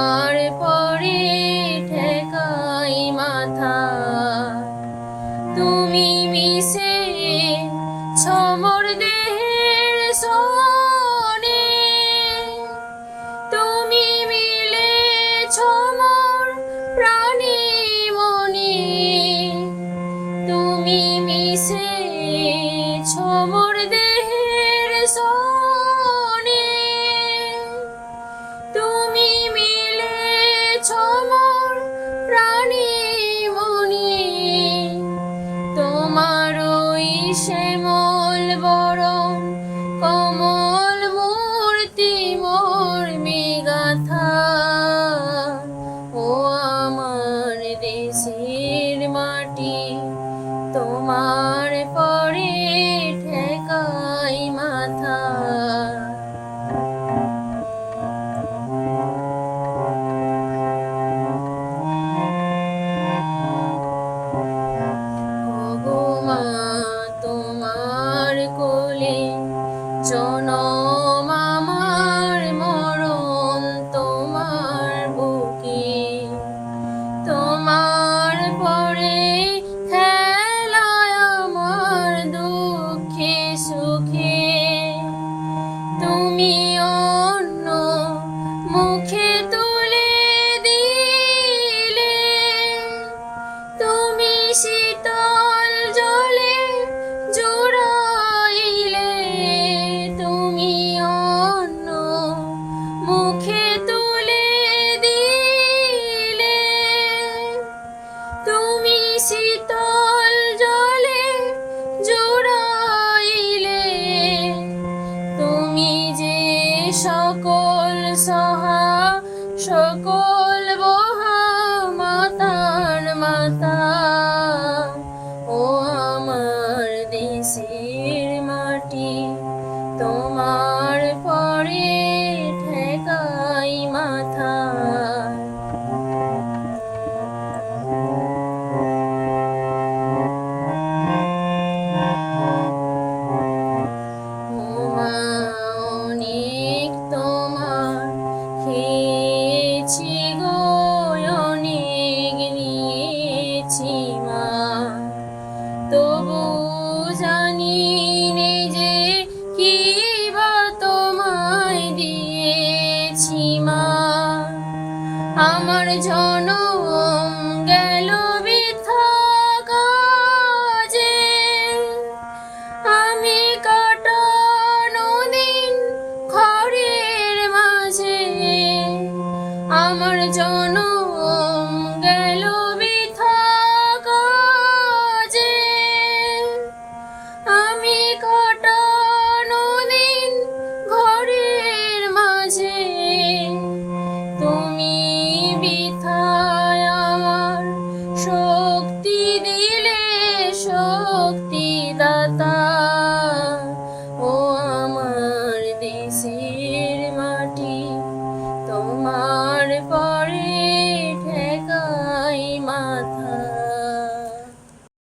তোমার পরে ঠেকাই মাথা। তুমি মিশে ছমর দেহের সনে, তুমি মিলে ছমর প্রাণে মনে, তুমি মিশে ছমর দেহের সনে, তুমি মিলে ছমর প্রাণে মনে। তোমার ওই শ্যামল বরণ কমল মূর্তি মর্মে গাথা, ও আমার দেশের মাটি তোমার পরে ঠেকাই মাথা। তোমার কোলে জনম আমার, মরণ তোমার বুকে। তোমার পরে খেলায় আমার দুঃখে সুখে। তুমি অন্য মুখে তুলে দিলে, তুমি শীতল জলে জুড়াইলে, তুমি অন্য মুখে তুলে দিলে, তুমি শীতল জলে জুড়াইলে। তুমি যে সকল সহা সকল বহা মাতার মাতা, ও আমার দেশের মাটি তোমার পরে ঠেকাই মাথা। অনেক তোমার খেয়েছি গো, অনেক নিয়েছি মা, তবু জানি নে যে কি বা তোমায় দিয়েছি মা। আমার জনম গেল বৃথা কাজে, আমি কাটানো দিন ঘরের মাঝে। আমার জনম গেল বৃথা কাজে, আমি কাটানো দিন ঘরের মাঝে। তুমি বৃথায় আমার শক্তি দিলে, শক্তিদাতা, ও আমার দেশের মাটি তোমার পরে